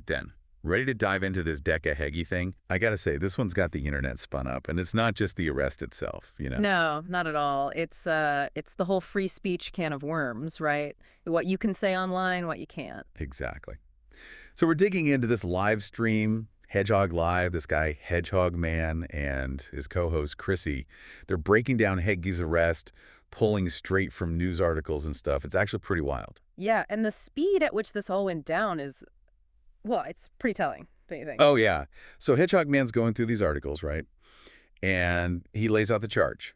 right then. Ready to dive into this Decca Heggie thing? I gotta say, this one's got the internet spun up, and it's not just the arrest itself, you know? No, not at all. It's the whole free speech can of worms, right? What you can say online, what you can't. Exactly. So we're digging into this live stream, Hedgehog Live, this guy Hedgehog Man and his co-host Chrissy. They're breaking down Heggie's arrest, pulling straight from news articles and stuff. It's actually pretty wild. Yeah, and the speed at which this all went down is, well, it's pretty telling, don't you think? Oh, yeah. So Hedgehog Man's going through these articles, right? And he lays out the charge.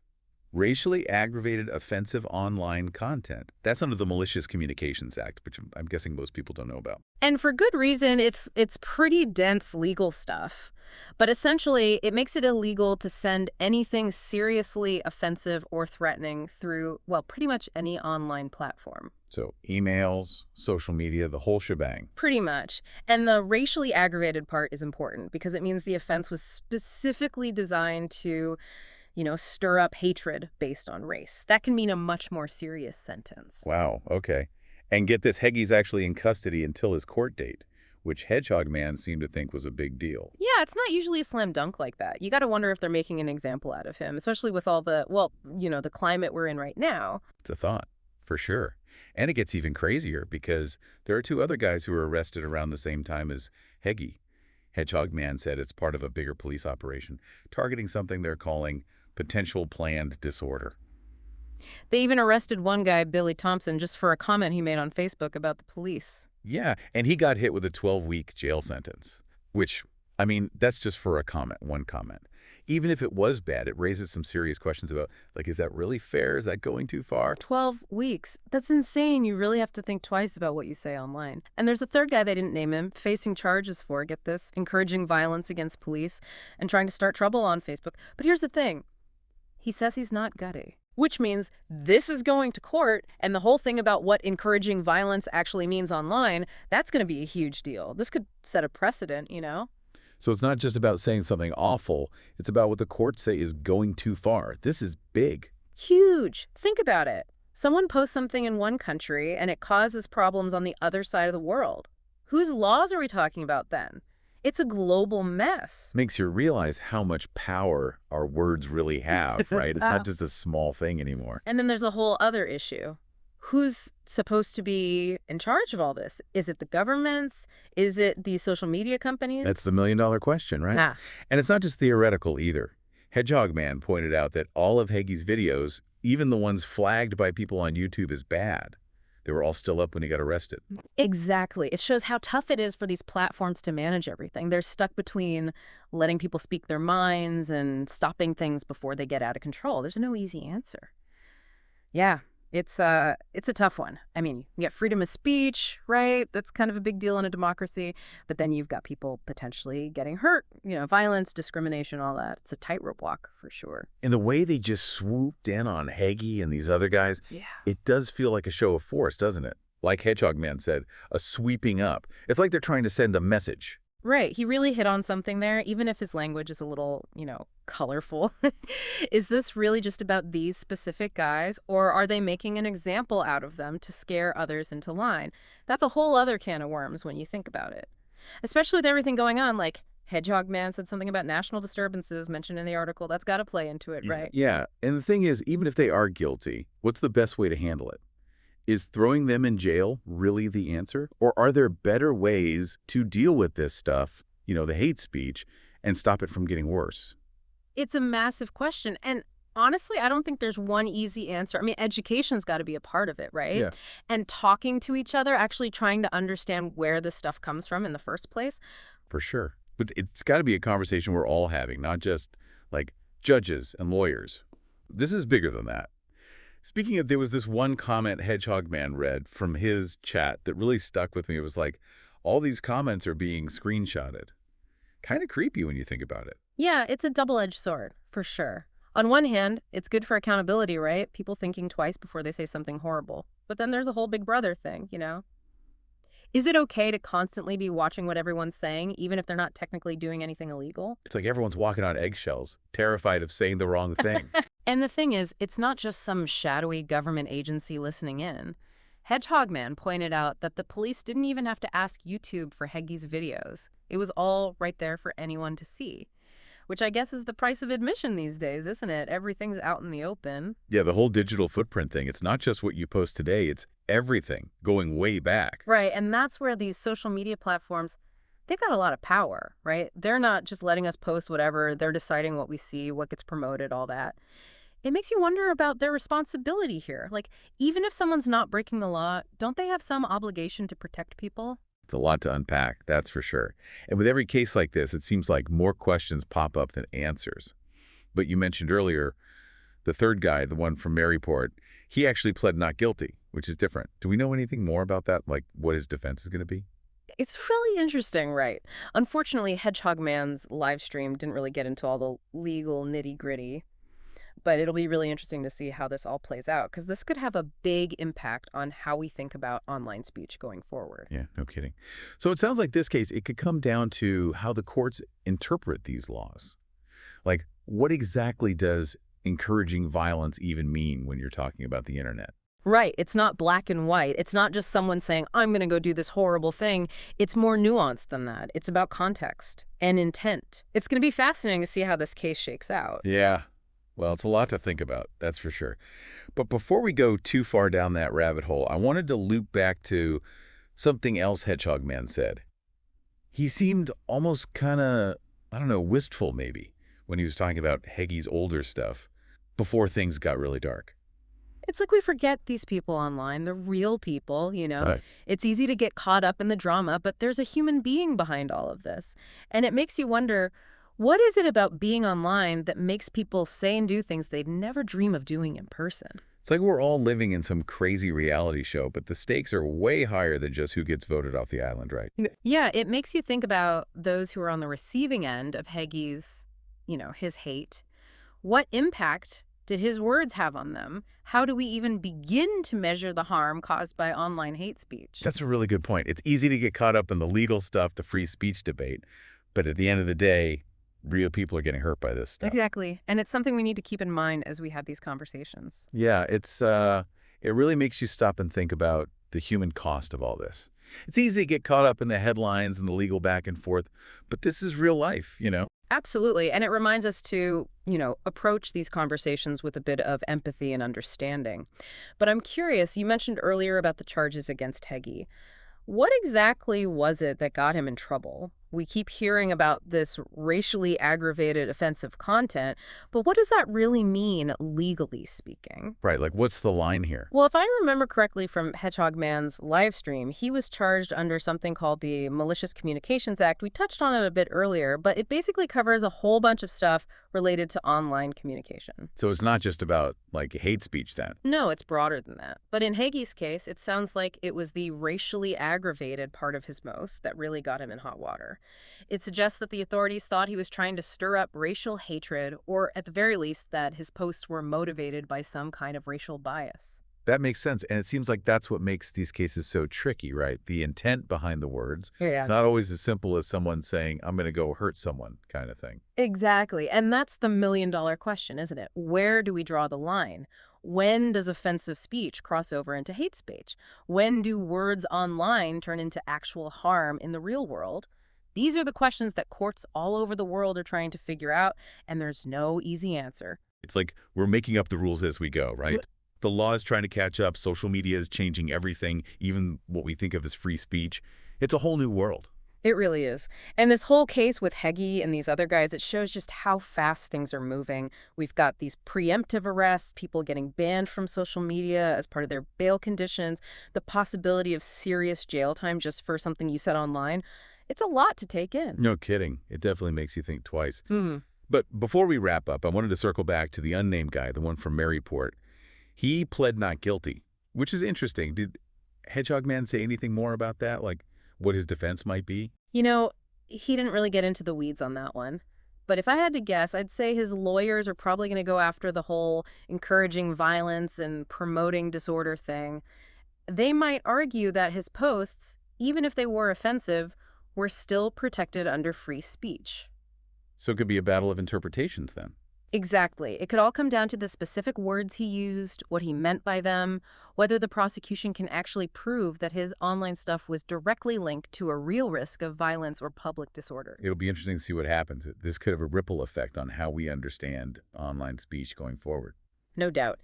Racially aggravated offensive online content. That's under the Malicious Communications Act, which I'm guessing most people don't know about. And for good reason, it's pretty dense legal stuff. But essentially, it makes it illegal to send anything seriously offensive or threatening through, well, pretty much any online platform. So emails, social media, the whole shebang. Pretty much. And the racially aggravated part is important because it means the offense was specifically designed to, stir up hatred based on race. That can mean a much more serious sentence. Wow, okay. And get this, Heggie's actually in custody until his court date, which Hedgehog Man seemed to think was a big deal. Yeah, it's not usually a slam dunk like that. You got to wonder if they're making an example out of him, especially with all the, the climate we're in right now. It's a thought, for sure. And it gets even crazier because there are two other guys who were arrested around the same time as Heggie. Hedgehog Man said it's part of a bigger police operation, targeting something they're calling potential planned disorder. They even arrested one guy, Billy Thompson, just for a comment he made on Facebook about the police. Yeah, and he got hit with a 12-week jail sentence, which, I mean, that's just for a comment, one comment. Even if it was bad, it raises some serious questions about, like, is that really fair? Is that going too far? 12 weeks. That's insane. You really have to think twice about what you say online. And there's a third guy, they didn't name him, facing charges for, get this, encouraging violence against police and trying to start trouble on Facebook. But here's the thing. He says he's not gutty. Which means this is going to court, and the whole thing about what encouraging violence actually means online, that's going to be a huge deal. This could set a precedent, So it's not just about saying something awful. It's about what the courts say is going too far. This is big. Huge. Think about it. Someone posts something in one country, and it causes problems on the other side of the world. Whose laws are we talking about then? It's a global mess. Makes you realize how much power our words really have, right? It's not just a small thing anymore. And then there's a whole other issue. Who's supposed to be in charge of all this? Is it the governments? Is it the social media companies? That's the million-dollar question, right? And it's not just theoretical either. Hedgehog Man pointed out that all of Heggie's videos, even the ones flagged by people on YouTube as bad, they were all still up when he got arrested. Exactly. It shows how tough it is for these platforms to manage everything. They're stuck between letting people speak their minds and stopping things before they get out of control. There's no easy answer. Yeah, it's a tough one. I mean, you got freedom of speech, right? That's kind of a big deal in a democracy. But then you've got people potentially getting hurt, violence, discrimination, all that. It's a tightrope walk for sure. And the way they just swooped in on Heggie and these other guys, it does feel like a show of force, doesn't it? Like Hedgehog Man said, a sweeping up. It's like they're trying to send a message. Right. He really hit on something there, even if his language is a little, colorful. Is this really just about these specific guys, or are they making an example out of them to scare others into line? That's a whole other can of worms when you think about it. Especially with everything going on, like Hedgehog Man said something about national disturbances mentioned in the article. That's got to play into it, right? Yeah. And the thing is, even if they are guilty, what's the best way to handle it? Is throwing them in jail really the answer? Or are there better ways to deal with this stuff, the hate speech, and stop it from getting worse? It's a massive question. And honestly, I don't think there's one easy answer. I mean, education's got to be a part of it, right? Yeah. And talking to each other, actually trying to understand where this stuff comes from in the first place. For sure. But it's got to be a conversation we're all having, not just like judges and lawyers. This is bigger than that. Speaking of, there was this one comment Hedgehog Man read from his chat that really stuck with me. It was like, all these comments are being screenshotted. Kind of creepy when you think about it. Yeah, it's a double-edged sword, for sure. On one hand, it's good for accountability, right? People thinking twice before they say something horrible. But then there's a whole Big Brother thing, Is it okay to constantly be watching what everyone's saying, even if they're not technically doing anything illegal? It's like everyone's walking on eggshells, terrified of saying the wrong thing. And the thing is, it's not just some shadowy government agency listening in. Hedgehog Man pointed out that the police didn't even have to ask YouTube for Heggie's videos. It was all right there for anyone to see, which I guess is the price of admission these days, isn't it? Everything's out in the open. Yeah, the whole digital footprint thing, it's not just what you post today, it's everything going way back. Right, and that's where these social media platforms, they've got a lot of power, right? They're not just letting us post whatever, they're deciding what we see, what gets promoted, all that. It makes you wonder about their responsibility here. Like, even if someone's not breaking the law, don't they have some obligation to protect people? It's a lot to unpack, that's for sure. And with every case like this, it seems like more questions pop up than answers. But you mentioned earlier, the third guy, the one from Maryport, he actually pled not guilty, which is different. Do we know anything more about that, like what his defense is going to be? It's really interesting, right? Unfortunately, Hedgehog Man's live stream didn't really get into all the legal nitty-gritty. But it'll be really interesting to see how this all plays out, because this could have a big impact on how we think about online speech going forward. Yeah, no kidding. So it sounds like this case, it could come down to how the courts interpret these laws. Like, what exactly does encouraging violence even mean when you're talking about the internet? Right. It's not black and white. It's not just someone saying, I'm going to go do this horrible thing. It's more nuanced than that. It's about context and intent. It's going to be fascinating to see how this case shakes out. Yeah. Well, it's a lot to think about, that's for sure. But before we go too far down that rabbit hole, I wanted to loop back to something else Hedgehog Man said. He seemed almost kind of, I don't know, wistful maybe, when he was talking about Heggie's older stuff before things got really dark. It's like we forget these people online, the real people, you know. Right. It's easy to get caught up in the drama, but there's a human being behind all of this. And it makes you wonder, what is it about being online that makes people say and do things they'd never dream of doing in person? It's like we're all living in some crazy reality show, but the stakes are way higher than just who gets voted off the island, right? Yeah, it makes you think about those who are on the receiving end of Heggie's, his hate. What impact did his words have on them? How do we even begin to measure the harm caused by online hate speech? That's a really good point. It's easy to get caught up in the legal stuff, the free speech debate, but at the end of the day, real people are getting hurt by this stuff. Exactly. And it's something we need to keep in mind as we have these conversations. Yeah, it really makes you stop and think about the human cost of all this. It's easy to get caught up in the headlines and the legal back and forth, but this is real life, Absolutely. And it reminds us to, approach these conversations with a bit of empathy and understanding. But I'm curious, you mentioned earlier about the charges against Heggie. What exactly was it that got him in trouble? We keep hearing about this racially aggravated offensive content, but what does that really mean legally speaking? Right, like what's the line here? Well, if I remember correctly from Hedgehog Man's live stream, he was charged under something called the Malicious Communications Act. We touched on it a bit earlier, but it basically covers a whole bunch of stuff related to online communication. So it's not just about like hate speech then? No, it's broader than that. But in Heggie's case, it sounds like it was the racially aggravated part of his most that really got him in hot water. It suggests that the authorities thought he was trying to stir up racial hatred, or at the very least, that his posts were motivated by some kind of racial bias. That makes sense. And it seems like that's what makes these cases so tricky, right? The intent behind the words. Yeah. It's not always as simple as someone saying, I'm going to go hurt someone kind of thing. Exactly. And that's the million-dollar question, isn't it? Where do we draw the line? When does offensive speech cross over into hate speech? When do words online turn into actual harm in the real world? These are the questions that courts all over the world are trying to figure out, and there's no easy answer. It's like we're making up the rules as we go, right? The law is trying to catch up. Social media is changing everything, even what we think of as free speech. It's a whole new world. It really is. And this whole case with Heggie and these other guys, it shows just how fast things are moving. We've got these preemptive arrests, people getting banned from social media as part of their bail conditions, the possibility of serious jail time just for something you said online. It's a lot to take in. No kidding. It definitely makes you think twice. Mm-hmm. But before we wrap up, I wanted to circle back to the unnamed guy, the one from Maryport. He pled not guilty, which is interesting. Did Hedgehog Man say anything more about that? Like what his defense might be? He didn't really get into the weeds on that one. But if I had to guess, I'd say his lawyers are probably going to go after the whole encouraging violence and promoting disorder thing. They might argue that his posts, even if they were offensive, were still protected under free speech. So it could be a battle of interpretations then. Exactly. It could all come down to the specific words he used, what he meant by them, whether the prosecution can actually prove that his online stuff was directly linked to a real risk of violence or public disorder. It'll be interesting to see what happens. This could have a ripple effect on how we understand online speech going forward. No doubt.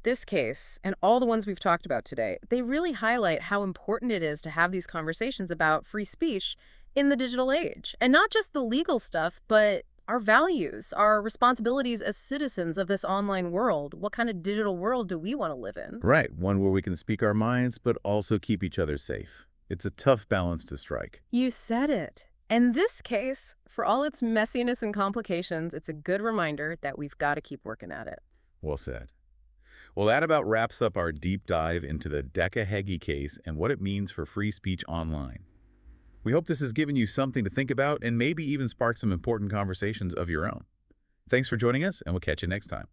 This case, and all the ones we've talked about today, they really highlight how important it is to have these conversations about free speech in the digital age. And not just the legal stuff, but our values, our responsibilities as citizens of this online world. What kind of digital world do we want to live in? Right, one where we can speak our minds, but also keep each other safe. It's a tough balance to strike. You said it. And this case, for all its messiness and complications, it's a good reminder that we've got to keep working at it. Well said. Well, that about wraps up our deep dive into the Decca Heggie case and what it means for free speech online. We hope this has given you something to think about and maybe even sparked some important conversations of your own. Thanks for joining us, and we'll catch you next time.